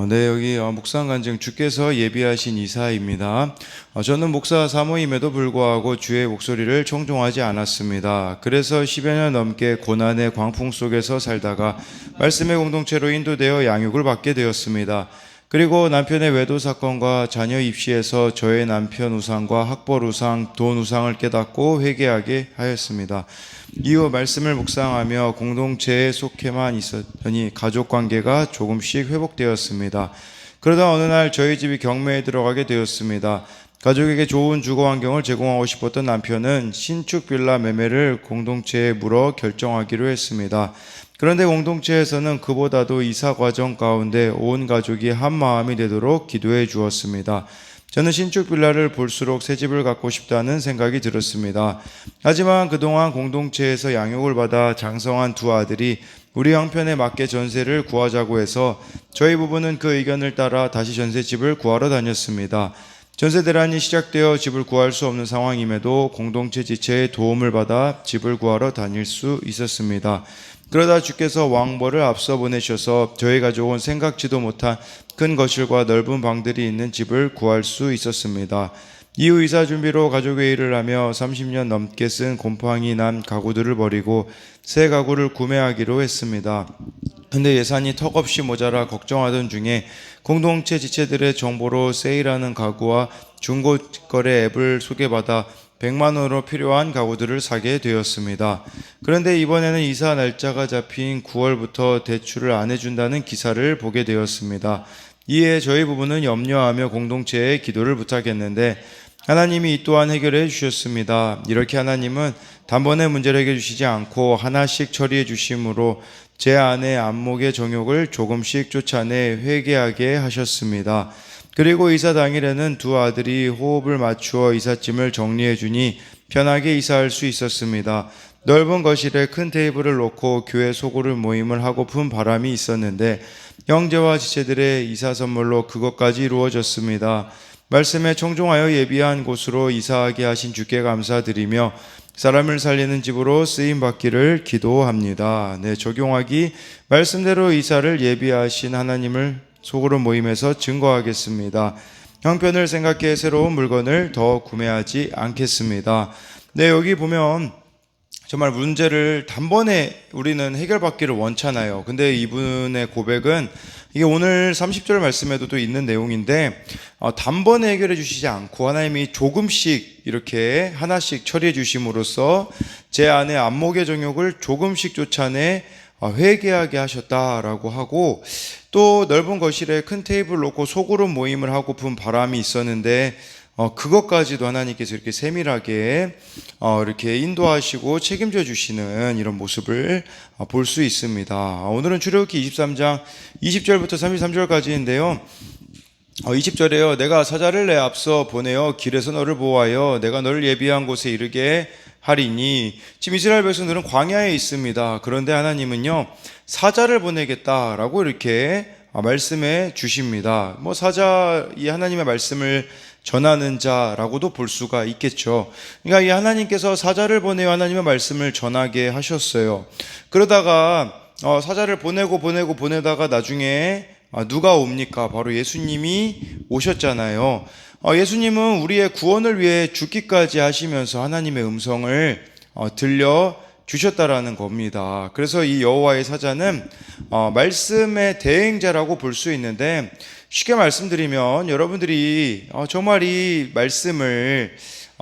네, 여기 묵상간증 주께서 예비하신 이사입니다. 저는 목사 사모임에도 불구하고 주의 목소리를 청종하지 않았습니다. 그래서 10여 년 넘게 고난의 광풍 속에서 살다가 말씀의 공동체로 인도되어 양육을 받게 되었습니다. 그리고 남편의 외도 사건과 자녀 입시에서 저의 남편 우상과 학벌 우상, 돈 우상을 깨닫고 회개하게 하였습니다. 이후 말씀을 묵상하며 공동체에 속해만 있었더니 가족 관계가 조금씩 회복되었습니다. 그러다 어느 날 저희 집이 경매에 들어가게 되었습니다. 가족에게 좋은 주거 환경을 제공하고 싶었던 남편은 신축 빌라 매매를 공동체에 물어 결정하기로 했습니다. 그런데 공동체에서는 그보다도 이사 과정 가운데 온 가족이 한 마음이 되도록 기도해 주었습니다. 저는 신축 빌라를 볼수록 새 집을 갖고 싶다는 생각이 들었습니다. 하지만 그동안 공동체에서 양육을 받아 장성한 두 아들이 우리 형편에 맞게 전세를 구하자고 해서 저희 부부는 그 의견을 따라 다시 전세집을 구하러 다녔습니다. 전세 대란이 시작되어 집을 구할 수 없는 상황임에도 공동체 지체의 도움을 받아 집을 구하러 다닐 수 있었습니다. 그러다 주께서 왕벌을 앞서 보내셔서 저희 가족은 생각지도 못한 큰 거실과 넓은 방들이 있는 집을 구할 수 있었습니다. 이후 이사 준비로 가족회의를 하며 30년 넘게 쓴 곰팡이 난 가구들을 버리고 새 가구를 구매하기로 했습니다. 근데 예산이 턱없이 모자라 걱정하던 중에 공동체 지체들의 정보로 세일하는 가구와 중고거래 앱을 소개받아 100만 원으로 필요한 가구들을 사게 되었습니다. 그런데 이번에는 이사 날짜가 잡힌 9월부터 대출을 안 해준다는 기사를 보게 되었습니다. 이에 저희 부부는 염려하며 공동체에 기도를 부탁했는데 하나님이 이 또한 해결해 주셨습니다. 이렇게 하나님은 단번에 문제를 해결해 주시지 않고 하나씩 처리해 주심으로 제 아내 안목의 정욕을 조금씩 쫓아내 회개하게 하셨습니다. 그리고 이사 당일에는 두 아들이 호흡을 맞추어 이삿짐을 정리해 주니 편하게 이사할 수 있었습니다. 넓은 거실에 큰 테이블을 놓고 교회 소그룹 모임을 하고픈 바람이 있었는데 형제와 지체들의 이사 선물로 그것까지 이루어졌습니다. 말씀에 청종하여 예비한 곳으로 이사하게 하신 주께 감사드리며 사람을 살리는 집으로 쓰임받기를 기도합니다. 적용하기 말씀대로 이사를 예비하신 하나님을 소그룹 모임에서 증거하겠습니다. 형편을 생각해 새로운 물건을 더 구매하지 않겠습니다. 여기 보면 정말 문제를 단번에 우리는 해결받기를 원찮아요. 근데 이분의 고백은 이게 오늘 30절 말씀에도 또 있는 내용인데 단번에 해결해 주시지 않고 하나님이 조금씩 이렇게 하나씩 처리해 주심으로써 제 안에 안목의 정욕을 조금씩 쫓아내 회개하게 하셨다라고 하고, 또 넓은 거실에 큰 테이블 놓고 소그룹 모임을 하고픈 바람이 있었는데 그것까지도 하나님께서 이렇게 세밀하게 이렇게 인도하시고 책임져 주시는 이런 모습을 볼 수 있습니다. 오늘은 출애굽기 23장 20절부터 33절까지인데요. 20절에요. 내가 사자를 내 앞서 보내어 길에서 너를 보호하여 내가 너를 예비한 곳에 이르게 하리니, 지금 이스라엘 백성들은 광야에 있습니다. 그런데 하나님은요 사자를 보내겠다라고 이렇게 말씀해 주십니다. 사자, 이 하나님의 말씀을 전하는 자라고도 볼 수가 있겠죠. 그러니까 이 하나님께서 사자를 보내어 하나님의 말씀을 전하게 하셨어요. 그러다가 사자를 보내다가 나중에 누가 옵니까? 바로 예수님이 오셨잖아요. 예수님은 우리의 구원을 위해 죽기까지 하시면서 하나님의 음성을 들려 주셨다라는 겁니다. 그래서 이 여호와의 사자는 말씀의 대행자라고 볼 수 있는데, 쉽게 말씀드리면 여러분들이 정말 이 말씀을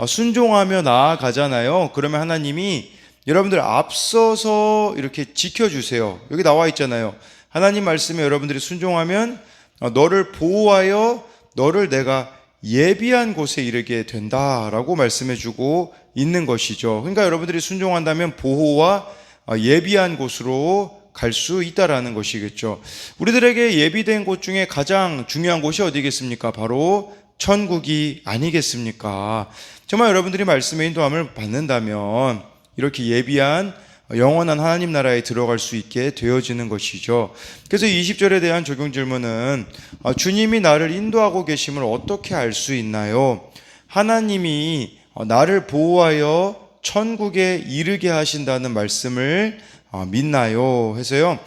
순종하며 나아가잖아요. 그러면 하나님이 여러분들 앞서서 이렇게 지켜주세요. 여기 나와 있잖아요. 하나님 말씀에 여러분들이 순종하면 너를 보호하여 너를 내가 예비한 곳에 이르게 된다라고 말씀해주고 있는 것이죠. 그러니까 여러분들이 순종한다면 보호와 예비한 곳으로 갈 수 있다라는 것이겠죠. 우리들에게 예비된 곳 중에 가장 중요한 곳이 어디겠습니까? 바로 천국이 아니겠습니까? 정말 여러분들이 말씀의 인도함을 받는다면 이렇게 예비한 영원한 하나님 나라에 들어갈 수 있게 되어지는 것이죠. 그래서 20절에 대한 적용 질문은 주님이 나를 인도하고 계심을 어떻게 알 수 있나요? 하나님이 나를 보호하여 천국에 이르게 하신다는 말씀을 믿나요? 해서요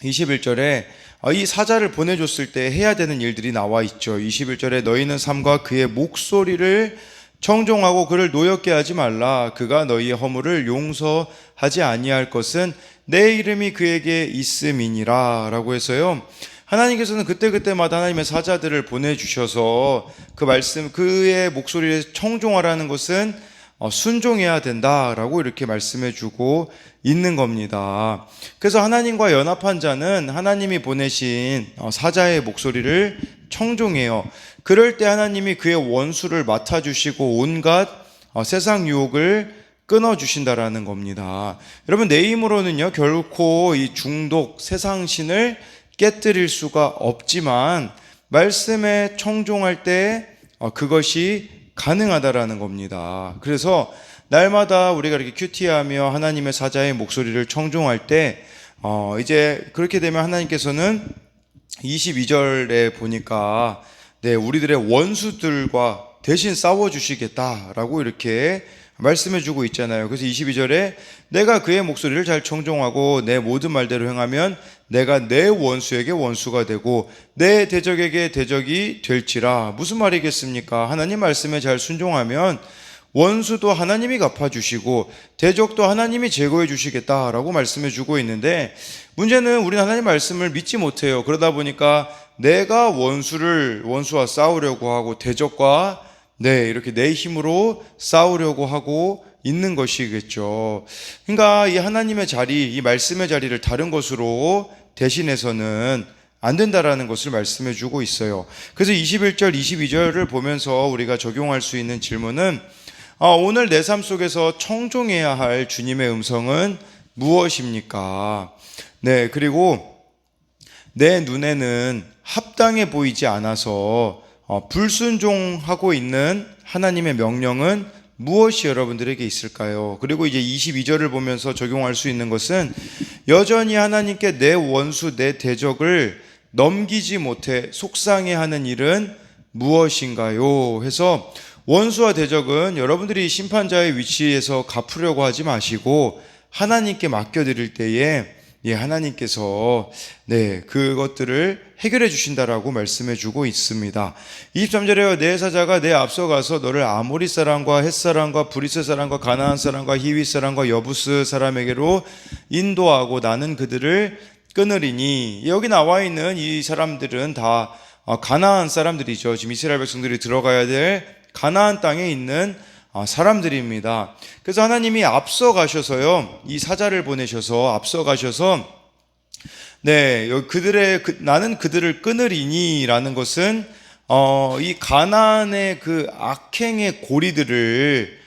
21절에 이 사자를 보내줬을 때 해야 되는 일들이 나와 있죠. 21절에 너희는 삼가 그의 목소리를 청종하고 그를 노엽게 하지 말라. 그가 너희의 허물을 용서하지 아니할 것은 내 이름이 그에게 있음이니라 라고 해서요, 하나님께서는 그때그때마다 하나님의 사자들을 보내주셔서 그 말씀, 그의 목소리를 청종하라는 것은 순종해야 된다라고 이렇게 말씀해 주고 있는 겁니다. 그래서 하나님과 연합한 자는 하나님이 보내신 사자의 목소리를 청종해요. 그럴 때 하나님이 그의 원수를 맡아주시고 온갖 세상 유혹을 끊어주신다라는 겁니다. 여러분, 내 힘으로는요 결코 이 중독 세상신을 깨뜨릴 수가 없지만 말씀에 청종할 때 그것이 가능하다라는 겁니다. 그래서 날마다 우리가 이렇게 큐티하며 하나님의 사자의 목소리를 청종할 때 이제 그렇게 되면 하나님께서는 22절에 보니까 우리들의 원수들과 대신 싸워주시겠다라고 이렇게 말씀해주고 있잖아요. 그래서 22절에 내가 그의 목소리를 잘 청종하고 내 모든 말대로 행하면 내가 내 원수에게 원수가 되고 내 대적에게 대적이 될지라. 무슨 말이겠습니까? 하나님 말씀에 잘 순종하면 원수도 하나님이 갚아주시고 대적도 하나님이 제거해 주시겠다라고 말씀해주고 있는데, 문제는 우리는 하나님 말씀을 믿지 못해요. 그러다 보니까 내가 원수와 싸우려고 하고 대적과 이렇게 내 힘으로 싸우려고 하고 있는 것이겠죠. 그러니까 이 하나님의 자리, 이 말씀의 자리를 다른 것으로 대신해서는 안 된다라는 것을 말씀해 주고 있어요. 그래서 21절, 22절을 보면서 우리가 적용할 수 있는 질문은 오늘 내 삶 속에서 청종해야 할 주님의 음성은 무엇입니까? 그리고 내 눈에는 합당해 보이지 않아서 불순종하고 있는 하나님의 명령은 무엇이 여러분들에게 있을까요? 그리고 이제 22절을 보면서 적용할 수 있는 것은 여전히 하나님께 내 원수, 내 대적을 넘기지 못해 속상해하는 일은 무엇인가요? 해서 원수와 대적은 여러분들이 심판자의 위치에서 갚으려고 하지 마시고 하나님께 맡겨드릴 때에 하나님께서 그것들을 해결해 주신다라고 말씀해 주고 있습니다. 23절에요. 내 사자가 내 앞서가서 너를 아모리 사람과 헷 사람과 브리스 사람과 가나안 사람과 히위 사람과 여부스 사람에게로 인도하고 나는 그들을 끊으리니. 여기 나와 있는 이 사람들은 다 가나안 사람들이죠. 지금 이스라엘 백성들이 들어가야 될 가나안 땅에 있는 사람들입니다. 그래서 하나님이 앞서 가셔서요, 이 사자를 보내셔서 앞서 가셔서 나는 그들을 끊으리니라는 것은 이 가나안의 그 악행의 고리들을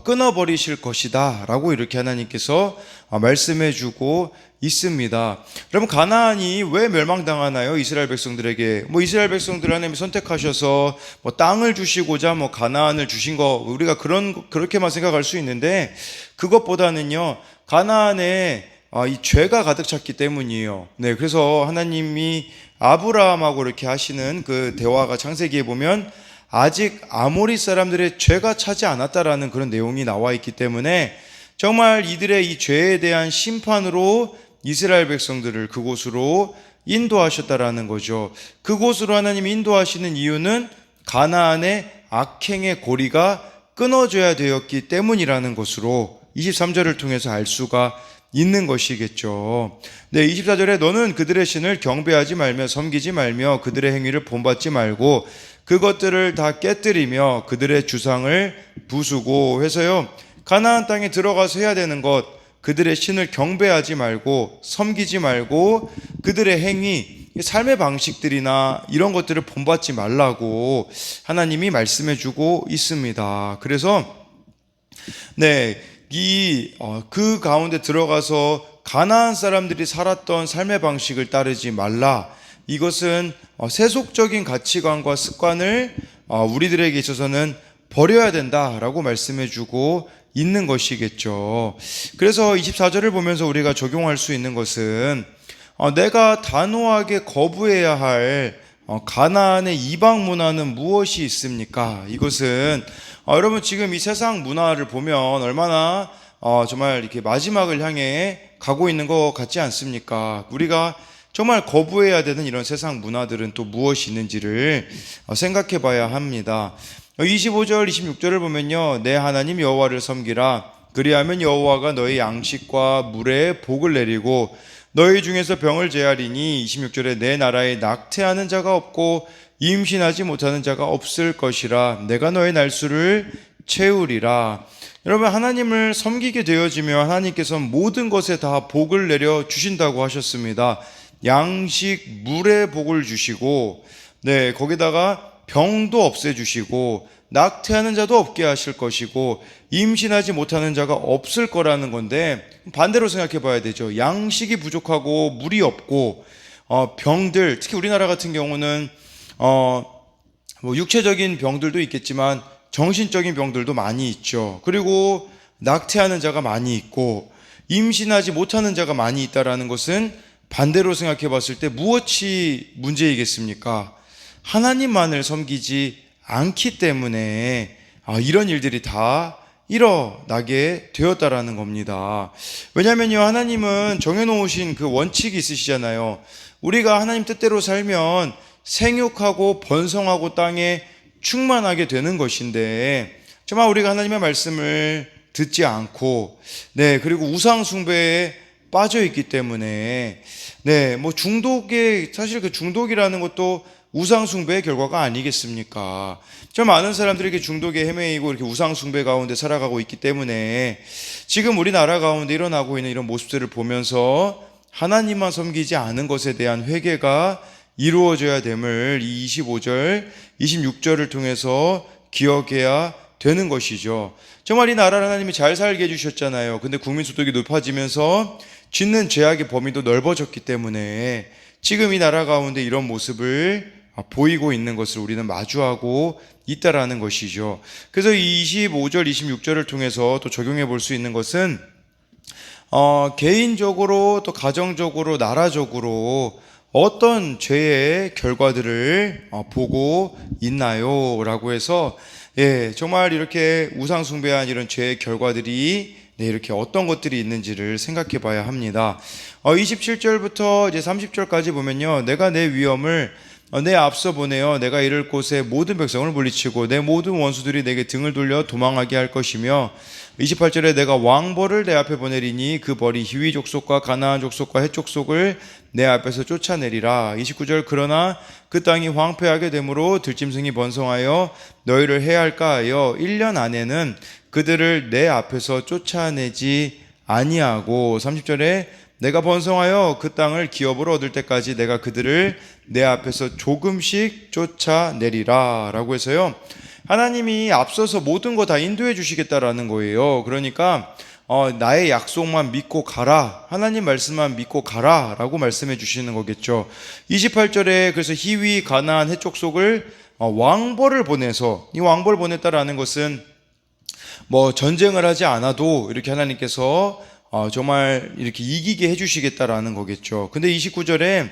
끊어버리실 것이다 라고 이렇게 하나님께서 말씀해 주고 있습니다. 여러분, 가나안이 왜 멸망당하나요? 이스라엘 백성들에게. 이스라엘 백성들 하나님이 선택하셔서 땅을 주시고자 가나안을 주신 거, 우리가 그렇게만 생각할 수 있는데, 그것보다는요, 가나안에 이 죄가 가득 찼기 때문이에요. 그래서 하나님이 아브라함하고 이렇게 하시는 그 대화가 창세기에 보면 아직 아모리 사람들의 죄가 차지 않았다라는 그런 내용이 나와 있기 때문에 정말 이들의 이 죄에 대한 심판으로 이스라엘 백성들을 그곳으로 인도하셨다라는 거죠. 그곳으로 하나님이 인도하시는 이유는 가나안의 악행의 고리가 끊어져야 되었기 때문이라는 것으로 23절을 통해서 알 수가 있는 것이겠죠. 24절에 너는 그들의 신을 경배하지 말며 섬기지 말며 그들의 행위를 본받지 말고 그것들을 다 깨뜨리며 그들의 주상을 부수고 해서요, 가나안 땅에 들어가서 해야 되는 것, 그들의 신을 경배하지 말고 섬기지 말고 그들의 행위, 삶의 방식들이나 이런 것들을 본받지 말라고 하나님이 말씀해 주고 있습니다. 그래서 그 가운데 들어가서 가나안 사람들이 살았던 삶의 방식을 따르지 말라. 이것은 세속적인 가치관과 습관을 우리들에게 있어서는 버려야 된다라고 말씀해 주고 있는 것이겠죠. 그래서 24절을 보면서 우리가 적용할 수 있는 것은 내가 단호하게 거부해야 할 가나안의 이방 문화는 무엇이 있습니까? 이것은 여러분, 지금 이 세상 문화를 보면 얼마나 정말 이렇게 마지막을 향해 가고 있는 것 같지 않습니까? 우리가 정말 거부해야 되는 이런 세상 문화들은 또 무엇이 있는지를 생각해 봐야 합니다. 25절, 26절을 보면요. 내 하나님 여호와를 섬기라. 그리하면 여호와가 너희 양식과 물에 복을 내리고 너희 중에서 병을 제하리니 26절에 내 나라에 낙태하는 자가 없고 임신하지 못하는 자가 없을 것이라. 내가 너의 날수를 채우리라. 여러분, 하나님을 섬기게 되어지면 하나님께서 모든 것에 다 복을 내려 주신다고 하셨습니다. 양식, 물에 복을 주시고, 거기다가 병도 없애주시고, 낙태하는 자도 없게 하실 것이고, 임신하지 못하는 자가 없을 거라는 건데, 반대로 생각해 봐야 되죠. 양식이 부족하고 물이 없고, 병들, 특히 우리나라 같은 경우는 육체적인 병들도 있겠지만 정신적인 병들도 많이 있죠. 그리고 낙태하는 자가 많이 있고 임신하지 못하는 자가 많이 있다라는 것은 반대로 생각해 봤을 때 무엇이 문제이겠습니까? 하나님만을 섬기지 않기 때문에 이런 일들이 다 일어나게 되었다라는 겁니다. 왜냐하면요, 하나님은 정해놓으신 그 원칙이 있으시잖아요. 우리가 하나님 뜻대로 살면 생육하고 번성하고 땅에 충만하게 되는 것인데, 정말 우리가 하나님의 말씀을 듣지 않고, 그리고 우상 숭배에 빠져 있기 때문에, 사실 그 중독이라는 것도 우상 숭배의 결과가 아니겠습니까? 좀 많은 사람들이 중독에 헤매이고 이렇게 우상 숭배 가운데 살아가고 있기 때문에 지금 우리나라 가운데 일어나고 있는 이런 모습들을 보면서 하나님만 섬기지 않은 것에 대한 회개가 이루어져야 됨을 이 25절, 26절을 통해서 기억해야 되는 것이죠. 정말 이 나라를 하나님이 잘 살게 해주셨잖아요. 근데 국민소득이 높아지면서 짓는 죄악의 범위도 넓어졌기 때문에 지금 이 나라 가운데 이런 모습을 보이고 있는 것을 우리는 마주하고 있다라는 것이죠. 그래서 이 25절, 26절을 통해서 또 적용해 볼 수 있는 것은 개인적으로 또 가정적으로 나라적으로 어떤 죄의 결과들을 보고 있나요? 라고 해서 정말 이렇게 우상숭배한 이런 죄의 결과들이 이렇게 어떤 것들이 있는지를 생각해 봐야 합니다. 27절부터 이제 30절까지 보면요. 내가 내 위엄을 내 앞서 보내어 내가 이를 곳에 모든 백성을 물리치고 내 모든 원수들이 내게 등을 돌려 도망하게 할 것이며 28절에 내가 왕벌을 내 앞에 보내리니 그 벌이 히위 족속과 가나안 족속과 헷 족속을 내 앞에서 쫓아내리라. 29절 그러나 그 땅이 황폐하게 되므로 들짐승이 번성하여 너희를 해할까 하여 1년 안에는 그들을 내 앞에서 쫓아내지 아니하고 30절에 내가 번성하여 그 땅을 기업으로 얻을 때까지 내가 그들을 내 앞에서 조금씩 쫓아내리라 라고 해서요, 하나님이 앞서서 모든 거 다 인도해 주시겠다라는 거예요. 그러니까 나의 약속만 믿고 가라, 하나님 말씀만 믿고 가라 라고 말씀해 주시는 거겠죠. 28절에 그래서 히위 가나안 헷 족속을 왕벌을 보내서, 이 왕벌을 보냈다라는 것은 전쟁을 하지 않아도 이렇게 하나님께서 정말 이렇게 이기게 해주시겠다라는 거겠죠. 근데 29절에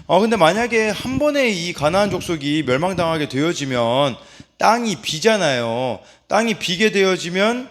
근데 만약에 한 번에 이 가나안 족속이 멸망당하게 되어지면 땅이 비잖아요. 땅이 비게 되어지면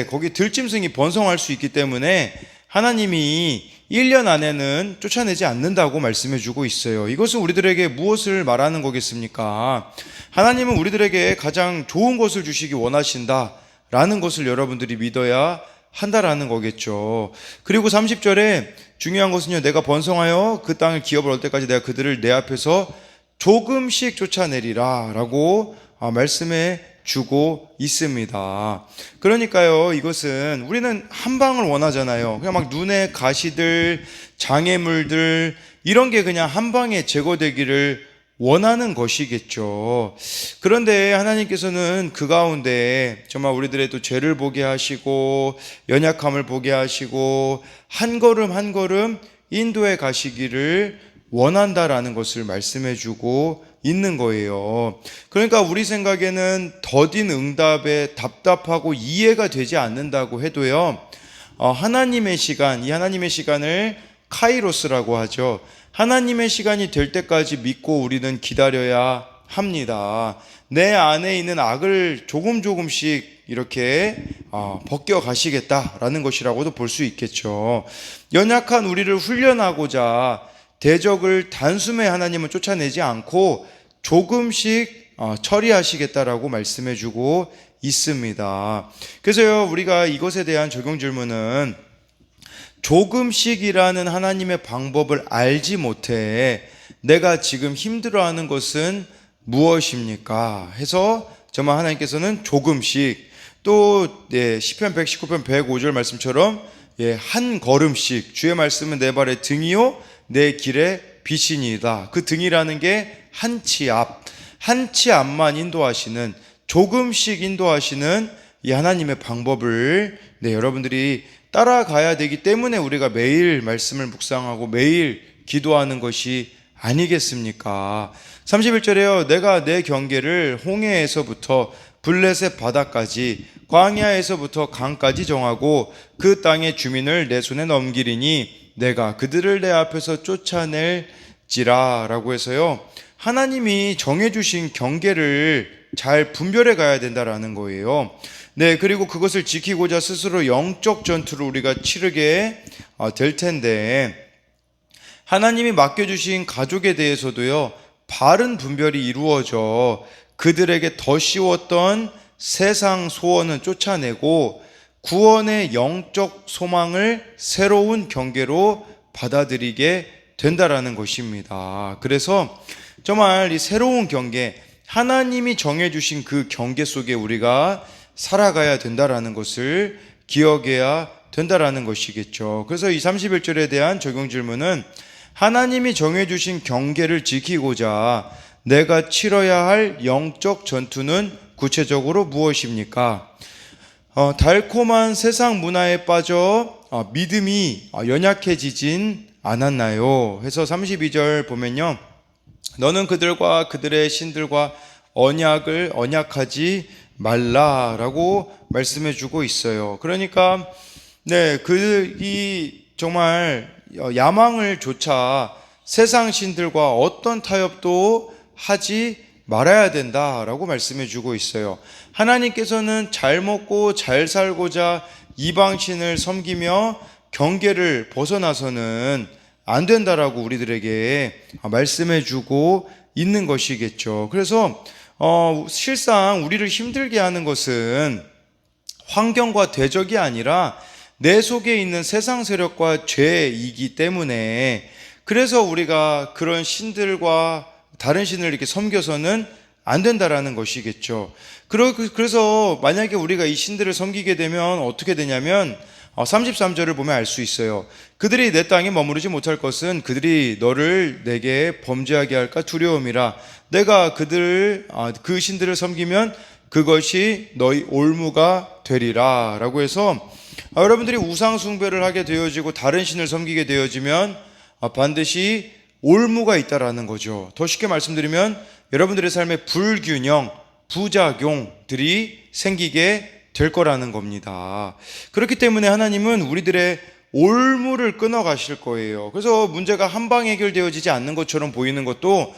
거기 들짐승이 번성할 수 있기 때문에 하나님이 1년 안에는 쫓아내지 않는다고 말씀해 주고 있어요. 이것은 우리들에게 무엇을 말하는 거겠습니까? 하나님은 우리들에게 가장 좋은 것을 주시기 원하신다 라는 것을 여러분들이 믿어야 한다라는 거겠죠. 그리고 30절에 중요한 것은요, 내가 번성하여 그 땅을 기업을 얻을 때까지 내가 그들을 내 앞에서 조금씩 쫓아내리라 라고 말씀해 주고 있습니다. 그러니까요, 이것은 우리는 한 방을 원하잖아요. 그냥 막 눈에 가시들, 장애물들 이런 게 그냥 한 방에 제거되기를 원하는 것이겠죠. 그런데 하나님께서는 그 가운데 정말 우리들의 또 죄를 보게 하시고 연약함을 보게 하시고 한 걸음 한 걸음 인도해 가시기를 원한다라는 것을 말씀해 주고 있는 거예요. 그러니까 우리 생각에는 더딘 응답에 답답하고 이해가 되지 않는다고 해도요, 하나님의 시간, 이 하나님의 시간을 카이로스라고 하죠. 하나님의 시간이 될 때까지 믿고 우리는 기다려야 합니다. 내 안에 있는 악을 조금씩 이렇게 벗겨 가시겠다라는 것이라고도 볼 수 있겠죠. 연약한 우리를 훈련하고자 대적을 단숨에 하나님은 쫓아내지 않고 조금씩 처리하시겠다라고 말씀해 주고 있습니다. 그래서요, 우리가 이것에 대한 적용 질문은 조금씩이라는 하나님의 방법을 알지 못해 내가 지금 힘들어하는 것은 무엇입니까? 해서 정말 하나님께서는 조금씩, 또 시편 119편 105절 말씀처럼 한 걸음씩, 주의 말씀은 내 발의 등이요 내 길의 빛이니이다. 그 등이라는 게 한 치 앞만 인도하시는, 조금씩 인도하시는 이 하나님의 방법을 여러분들이 따라가야 되기 때문에 우리가 매일 말씀을 묵상하고 매일 기도하는 것이 아니겠습니까? 31절에요. 내가 내 경계를 홍해에서부터 블레셋 바다까지 광야에서부터 강까지 정하고 그 땅의 주민을 내 손에 넘기리니 내가 그들을 내 앞에서 쫓아낼지라 라고 해서요, 하나님이 정해주신 경계를 잘 분별해 가야 된다라는 거예요. 그리고 그것을 지키고자 스스로 영적 전투를 우리가 치르게 될 텐데, 하나님이 맡겨주신 가족에 대해서도요, 바른 분별이 이루어져 그들에게 더 씌웠던 세상 소원은 쫓아내고 구원의 영적 소망을 새로운 경계로 받아들이게 된다라는 것입니다. 그래서 정말 이 새로운 경계, 하나님이 정해주신 그 경계 속에 우리가 살아가야 된다라는 것을 기억해야 된다라는 것이겠죠. 그래서 이 31절에 대한 적용 질문은 하나님이 정해주신 경계를 지키고자 내가 치러야 할 영적 전투는 구체적으로 무엇입니까? 달콤한 세상 문화에 빠져 믿음이 연약해지진 않았나요? 해서 32절 보면요, 너는 그들과 그들의 신들과 언약하지 말라라고 말씀해 주고 있어요. 그러니까 이 정말 야망을 조차 세상 신들과 어떤 타협도 하지 말아야 된다라고 말씀해 주고 있어요. 하나님께서는 잘 먹고 잘 살고자 이방신을 섬기며 경계를 벗어나서는 안 된다라고 우리들에게 말씀해 주고 있는 것이겠죠. 그래서 실상 우리를 힘들게 하는 것은 환경과 대적이 아니라 내 속에 있는 세상 세력과 죄이기 때문에, 그래서 우리가 그런 신들과 다른 신을 이렇게 섬겨서는 안 된다라는 것이겠죠. 그래서 만약에 우리가 이 신들을 섬기게 되면 어떻게 되냐면 33절을 보면 알 수 있어요. 그들이 내 땅에 머무르지 못할 것은 그들이 너를 내게 범죄하게 할까 두려움이라. 내가 그 신들을 섬기면 그것이 너희 올무가 되리라 라고 해서, 여러분들이 우상 숭배를 하게 되어지고 다른 신을 섬기게 되어지면 반드시 올무가 있다라는 거죠. 더 쉽게 말씀드리면 여러분들의 삶에 불균형, 부작용들이 생기게 될 거라는 겁니다. 그렇기 때문에 하나님은 우리들의 올무를 끊어 가실 거예요. 그래서 문제가 한방 해결되어지지 않는 것처럼 보이는 것도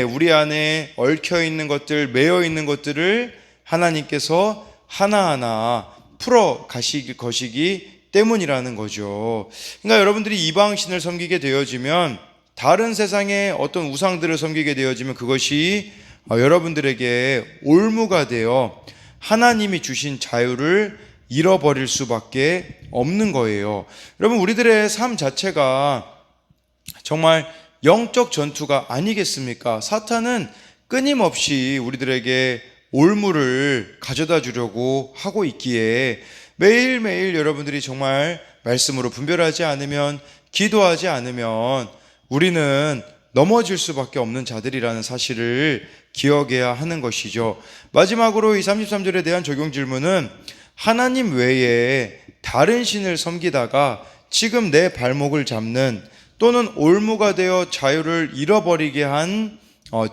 우리 안에 얽혀 있는 것들, 매여 있는 것들을 하나님께서 하나하나 풀어 가실 것이기 때문이라는 거죠. 그러니까 여러분들이 이방신을 섬기게 되어지면, 다른 세상의 어떤 우상들을 섬기게 되어지면 그것이 여러분들에게 올무가 되어 하나님이 주신 자유를 잃어버릴 수밖에 없는 거예요. 여러분, 우리들의 삶 자체가 정말 영적 전투가 아니겠습니까? 사탄은 끊임없이 우리들에게 올무를 가져다 주려고 하고 있기에 매일매일 여러분들이 정말 말씀으로 분별하지 않으면, 기도하지 않으면 우리는 넘어질 수밖에 없는 자들이라는 사실을 기억해야 하는 것이죠. 마지막으로 이 33절에 대한 적용 질문은 하나님 외에 다른 신을 섬기다가 지금 내 발목을 잡는, 또는 올무가 되어 자유를 잃어버리게 한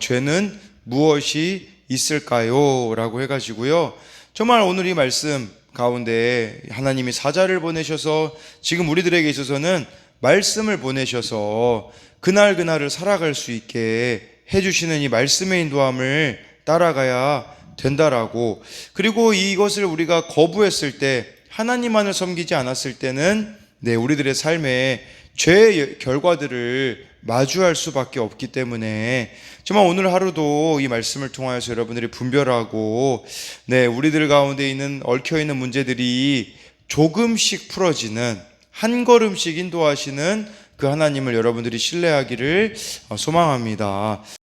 죄는 무엇이 있을까요? 라고 해가지고요, 정말 오늘 이 말씀 가운데 하나님이 사자를 보내셔서 지금 우리들에게 있어서는 말씀을 보내셔서 그날그날을 살아갈 수 있게 해주시는 이 말씀의 인도함을 따라가야 된다라고, 그리고 이것을 우리가 거부했을 때, 하나님만을 섬기지 않았을 때는 우리들의 삶에 죄의 결과들을 마주할 수밖에 없기 때문에 정말 오늘 하루도 이 말씀을 통하여서 여러분들이 분별하고 우리들 가운데 있는 얽혀있는 문제들이 조금씩 풀어지는, 한 걸음씩 인도하시는 그 하나님을 여러분들이 신뢰하기를 소망합니다.